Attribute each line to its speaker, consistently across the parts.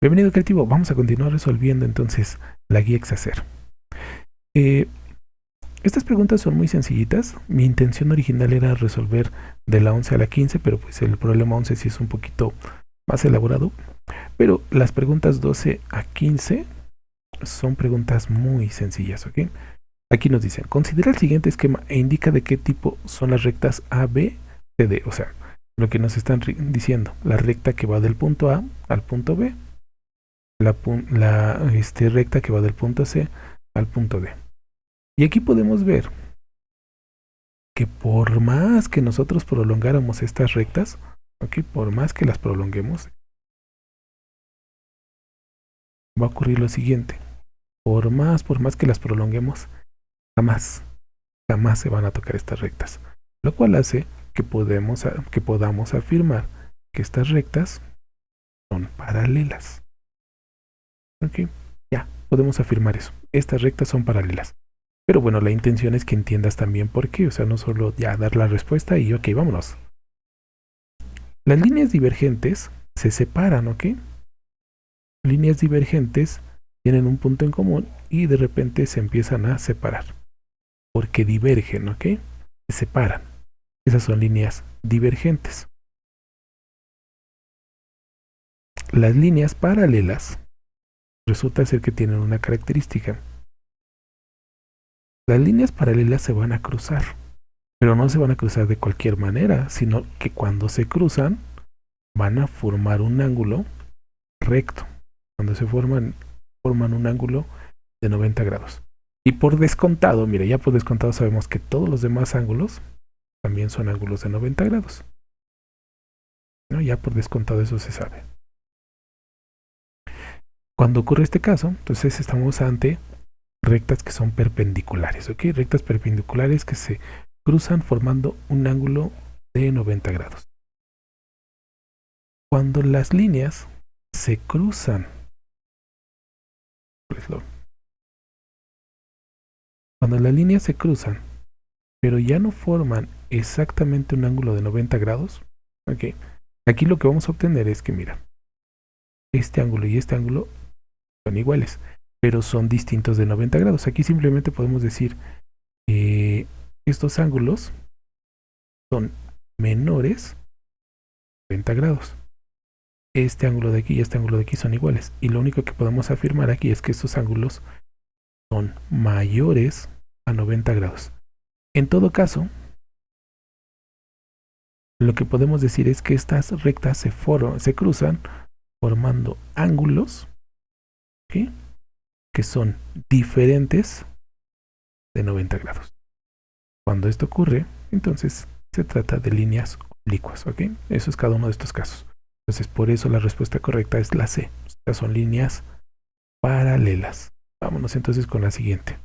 Speaker 1: Bienvenido creativo, vamos a continuar resolviendo entonces la guía Exacer. Eh, Estas preguntas son muy sencillitas. Mi intención original era resolver de la 11 a la 15, pero pues el problema 11 sí es un poquito más elaborado. Pero las preguntas 12 a 15 son preguntas muy sencillas, ¿ok? Aquí nos dicen, considera el siguiente esquema e indica de qué tipo son las rectas A, B, C, D. O sea, lo que nos están diciendo, la recta que va del punto A al punto B, la recta que va del punto C al punto D. Y aquí podemos ver que por más que nosotros prolongáramos estas rectas, ¿ok? Por más que las prolonguemos, va a ocurrir lo siguiente. Por más que las prolonguemos, jamás se van a tocar estas rectas. Lo cual hace que podamos afirmar que estas rectas son paralelas. ¿Ok? Ya, podemos afirmar eso. Estas rectas son paralelas. Pero bueno, la intención es que entiendas también por qué. O sea, no solo ya dar la respuesta y ok, vámonos. Las líneas divergentes se separan, ¿ok? Líneas divergentes tienen un punto en común y de repente se empiezan a separar. Porque divergen, ¿ok? Se separan. Esas son líneas divergentes. Las líneas paralelas resulta ser que tienen una característica. Las líneas paralelas se van a cruzar, pero no se van a cruzar de cualquier manera, sino que cuando se cruzan van a formar un ángulo recto. Cuando se forman un ángulo de 90 grados. Y por descontado, mire, ya por descontado sabemos que todos los demás ángulos también son ángulos de 90 grados. ¿No? Ya por descontado eso se sabe. Cuando ocurre este caso, entonces estamos ante rectas que son perpendiculares, ¿ok? Rectas perpendiculares que se cruzan formando un ángulo de 90 grados. Cuando las líneas se cruzan, pero ya no forman exactamente un ángulo de 90 grados, ¿ok? Aquí lo que vamos a obtener es que, mira, este ángulo y este ángulo son iguales, pero son distintos de 90 grados. Aquí simplemente podemos decir que estos ángulos son menores de 90 grados. Este ángulo de aquí y este ángulo de aquí son iguales. Y lo único que podemos afirmar aquí es que estos ángulos son mayores a 90 grados. En todo caso, lo que podemos decir es que estas rectas se cruzan formando ángulos, ¿sí?, que son diferentes de 90 grados. Cuando esto ocurre, entonces se trata de líneas oblicuas, ¿ok? Eso es cada uno de estos casos. Entonces, por eso la respuesta correcta es la C. Estas son líneas paralelas. Vámonos entonces con la siguiente.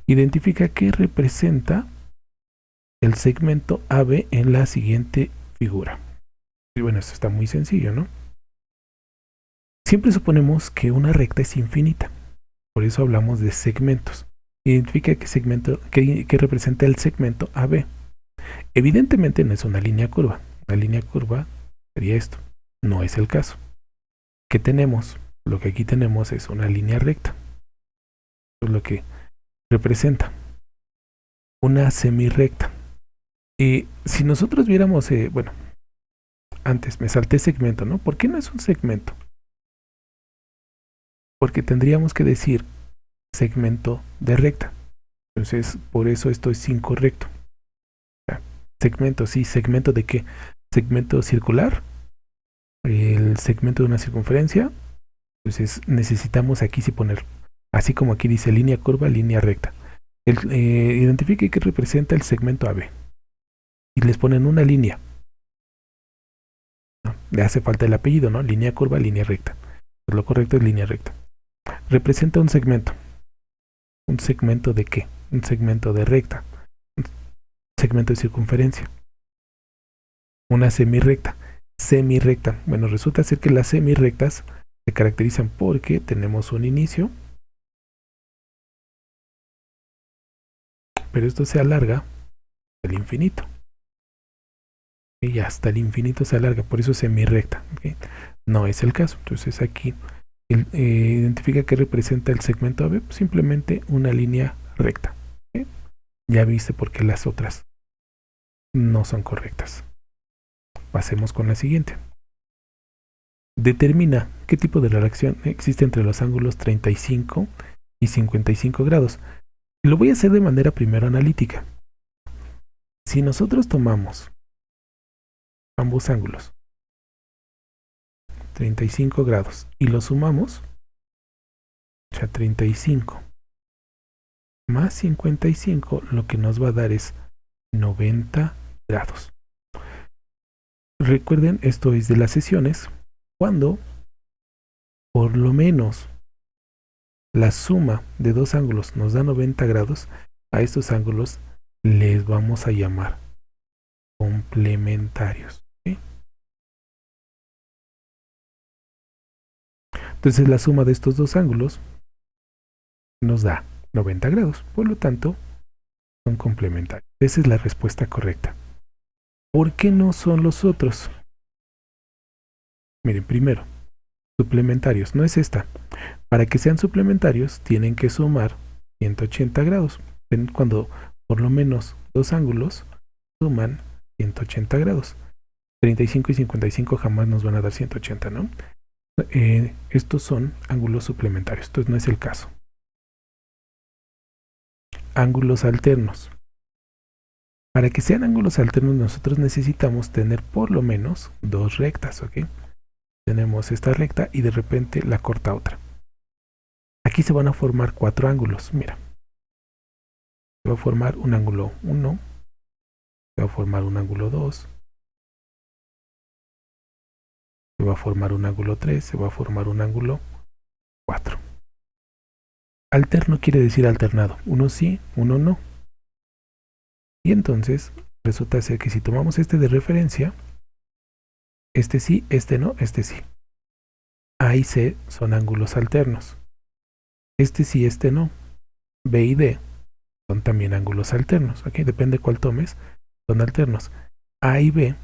Speaker 1: Identifica qué representa el segmento AB en la siguiente figura. Y bueno, esto está muy sencillo, ¿no? Siempre suponemos que una recta es infinita. Por eso hablamos de segmentos. Identifica qué representa el segmento AB. Evidentemente no es una línea curva. Una línea curva sería esto. No es el caso. ¿Qué tenemos? Lo que aquí tenemos es una línea recta. Eso es lo que representa una semirrecta. Si nosotros viéramos, bueno, antes me salté segmento, ¿no? ¿Por qué no es un segmento? Porque tendríamos que decir segmento de recta. Entonces, por eso esto es incorrecto. Segmento, sí, ¿segmento de qué? Segmento circular, el segmento de una circunferencia. Entonces necesitamos aquí sí poner, así como aquí dice línea curva, línea recta. Identifique qué representa el segmento AB. Y les ponen una línea. ¿No? Le hace falta el apellido, ¿no? Línea curva, línea recta. Pues lo correcto es línea recta. Representa un segmento. ¿Un segmento de qué? Un segmento de recta. Un segmento de circunferencia. Una semirrecta. Semirrecta. Bueno, resulta ser que las semirrectas se caracterizan porque tenemos un inicio, pero esto se alarga hasta el infinito. Y hasta el infinito se alarga, por eso es semirrecta. ¿Okay? No es el caso. Entonces aquí identifica que representa el segmento AB, simplemente una línea recta. ¿Sí? Ya viste por qué las otras no son correctas. Pasemos con la siguiente. Determina qué tipo de relación existe entre los ángulos 35 y 55 grados. Lo voy a hacer de manera primero analítica. Si nosotros tomamos ambos ángulos, 35 grados, y los sumamos, o sea, 35 más 55, lo que nos va a dar es 90 grados. Recuerden, esto es de las sesiones, cuando por lo menos la suma de dos ángulos nos da 90 grados, a estos ángulos les vamos a llamar complementarios. ¿Sí? Entonces la suma de estos dos ángulos nos da 90 grados, por lo tanto son complementarios. Esa es la respuesta correcta. ¿Por qué no son los otros? Miren, primero, suplementarios, no es esta. Para que sean suplementarios tienen que sumar 180 grados. ¿Ven? Cuando por lo menos dos ángulos suman 180 grados. 35 y 55 jamás nos van a dar 180, ¿no? Estos son ángulos suplementarios, entonces no es el caso. Ángulos alternos. Para que sean ángulos alternos nosotros necesitamos tener por lo menos dos rectas, ¿ok? Tenemos esta recta y de repente la corta otra. Aquí se van a formar cuatro ángulos, mira. Se va a formar un ángulo 1, se va a formar un ángulo 2, se va a formar un ángulo 3, se va a formar un ángulo 4. Alterno quiere decir alternado, uno sí, uno no. Y entonces resulta ser que si tomamos este de referencia, este sí, este no, este sí. A y C son ángulos alternos. Este sí, este no. B y D son también ángulos alternos. Aquí depende cuál tomes, son alternos. A y B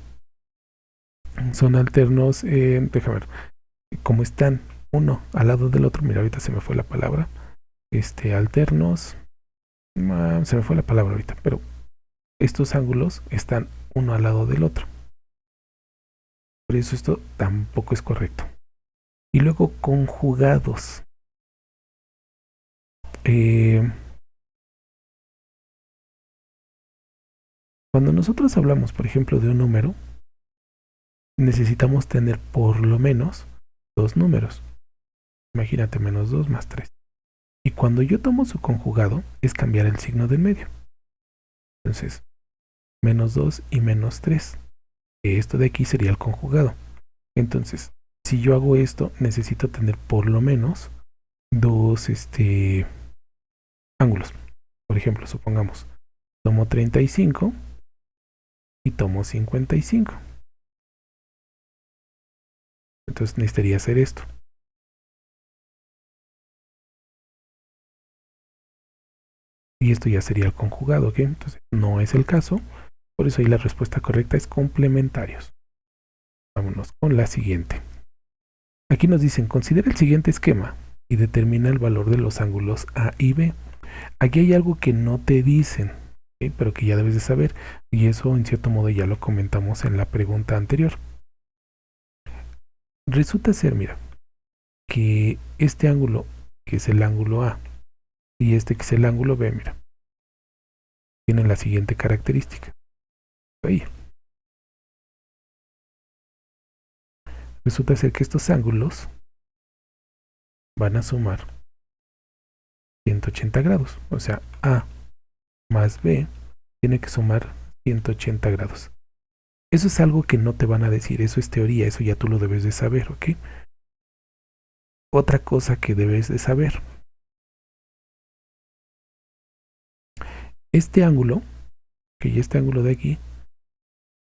Speaker 1: son alternos, déjame ver, como están uno al lado del otro, mira, ahorita se me fue la palabra, alternos, se me fue la palabra ahorita, pero estos ángulos están uno al lado del otro. Por eso esto tampoco es correcto. Y luego conjugados. Cuando nosotros hablamos, por ejemplo, de un número, necesitamos tener por lo menos dos números. Imagínate, menos 2 más 3. Y cuando yo tomo su conjugado, es cambiar el signo del medio. Entonces, menos 2 y menos 3. Esto de aquí sería el conjugado. Entonces, si yo hago esto, necesito tener por lo menos dos ángulos. Por ejemplo, supongamos, tomo 35 y tomo 55. Entonces necesitaría hacer esto. Y esto ya sería el conjugado, ¿ok? Entonces no es el caso. Por eso ahí la respuesta correcta es complementarios. Vámonos con la siguiente. Aquí nos dicen, considera el siguiente esquema y determina el valor de los ángulos A y B. Aquí hay algo que no te dicen, ¿sí? Pero que ya debes de saber. Y eso en cierto modo ya lo comentamos en la pregunta anterior. Resulta ser, mira, que este ángulo, que es el ángulo A, y este que es el ángulo B, mira, tienen la siguiente característica. Ahí. Resulta ser que estos ángulos van a sumar 180 grados. O sea, A más B tiene que sumar 180 grados. Eso es algo que no te van a decir, eso es teoría, eso ya tú lo debes de saber, ¿ok? Otra cosa que debes de saber. Este ángulo, que este ángulo de aquí,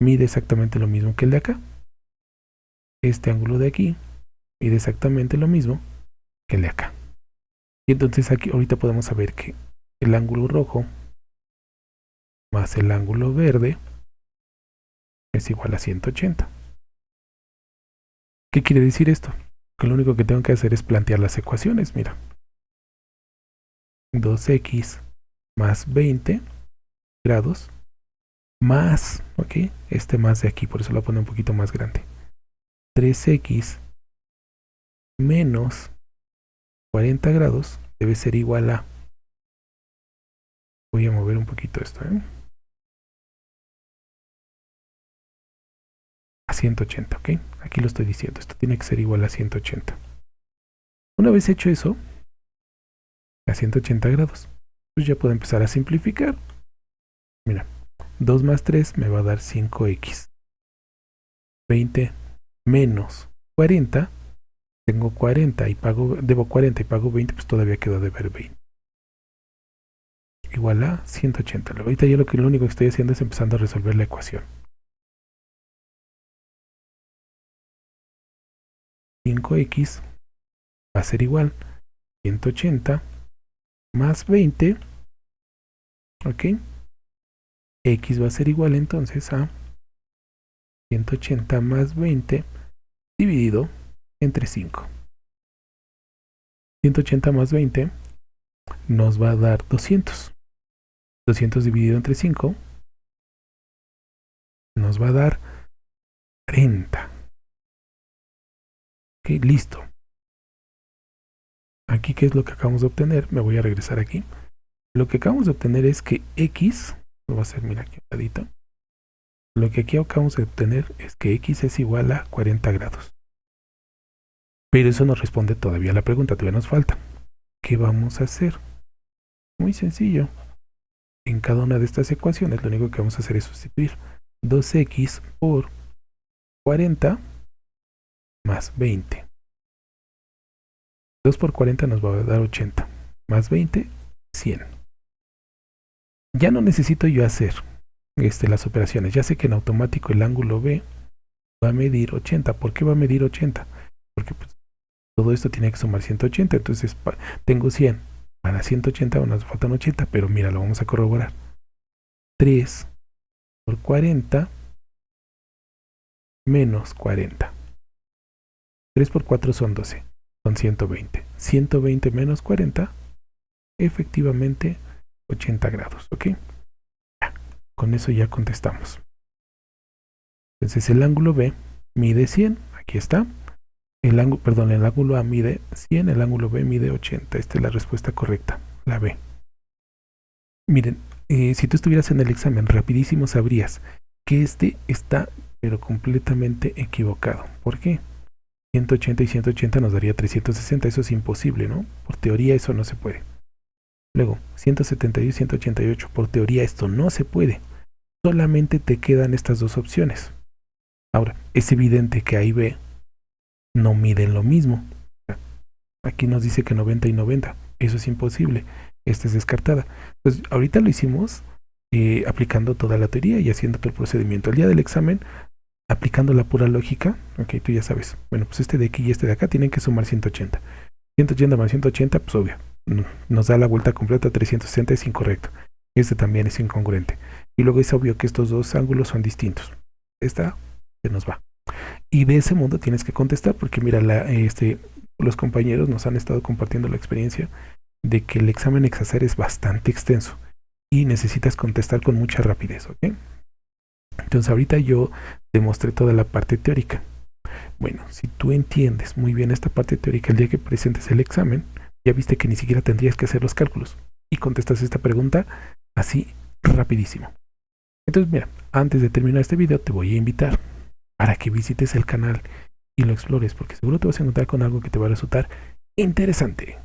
Speaker 1: mide exactamente lo mismo que el de acá. Este ángulo de aquí mide exactamente lo mismo que el de acá. Y entonces aquí ahorita podemos saber que el ángulo rojo más el ángulo verde es igual a 180. ¿Qué quiere decir esto? Que lo único que tengo que hacer es plantear las ecuaciones. Mira, 2x más 20 grados más, ok, este más de aquí, por eso lo pone un poquito más grande. 3x menos 40 grados debe ser igual a... Voy a mover un poquito esto, a 180, ok. Aquí lo estoy diciendo, esto tiene que ser igual a 180. Una vez hecho eso, a 180 grados, pues ya puedo empezar a simplificar. Mira, 2 más 3 me va a dar 5x. 20 menos 40, tengo 40 y debo 40 y pago 20, pues todavía quedo de ver 20. Igual a 180. Ahorita yo lo único que estoy haciendo es empezando a resolver la ecuación. 5x va a ser igual a 180 más 20, ok. X va a ser igual entonces a 180 más 20 dividido entre 5. 180 más 20 nos va a dar 200. 200 dividido entre 5 nos va a dar 40. Ok, listo. Aquí, ¿qué es lo que acabamos de obtener? Me voy a regresar aquí. Lo que acabamos de obtener es que x, lo voy a hacer, mira aquí un ladito. Lo que aquí acabamos de obtener es que x es igual a 40 grados. Pero eso no responde todavía a la pregunta, todavía nos falta. ¿Qué vamos a hacer? Muy sencillo. En cada una de estas ecuaciones lo único que vamos a hacer es sustituir 2x por 40 más 20. 2 por 40 nos va a dar 80. Más 20, 100. Ya no necesito yo hacer las operaciones. Ya sé que en automático el ángulo B va a medir 80. ¿Por qué va a medir 80? Porque pues, todo esto tiene que sumar 180. Entonces tengo 100. Para 180 nos faltan 80. Pero mira, lo vamos a corroborar. 3 por 40 menos 40. 3 por 4 son 12. Son 120. 120 menos 40, efectivamente 80 grados, ¿ok? Ya, con eso ya contestamos. Entonces el ángulo B mide 100, aquí está. El ángulo A mide 100, el ángulo B mide 80. Esta es la respuesta correcta, la B. Miren, si tú estuvieras en el examen rapidísimo sabrías que este está pero completamente equivocado. ¿Por qué? 180 y 180 nos daría 360, eso es imposible, ¿no? Por teoría eso no se puede. Luego, 172 y 188, por teoría esto no se puede. Solamente te quedan estas dos opciones. Ahora, es evidente que A y B no miden lo mismo. Aquí nos dice que 90 y 90, eso es imposible. Esta es descartada. Pues ahorita lo hicimos aplicando toda la teoría y haciendo todo el procedimiento. El día del examen, aplicando la pura lógica, ok, tú ya sabes, bueno, pues este de aquí y este de acá tienen que sumar 180. 180 más 180, pues obvio, nos da la vuelta completa, 360 es incorrecto. Este también es incongruente. Y luego es obvio que estos dos ángulos son distintos. Esta se nos va. Y de ese modo tienes que contestar, porque mira, los compañeros nos han estado compartiendo la experiencia de que el examen Exacer es bastante extenso y necesitas contestar con mucha rapidez, ¿ok? Entonces ahorita yo te mostré toda la parte teórica. Bueno, si tú entiendes muy bien esta parte teórica el día que presentes el examen, ya viste que ni siquiera tendrías que hacer los cálculos y contestas esta pregunta así rapidísimo. Entonces mira, antes de terminar este video te voy a invitar para que visites el canal y lo explores, porque seguro te vas a encontrar con algo que te va a resultar interesante.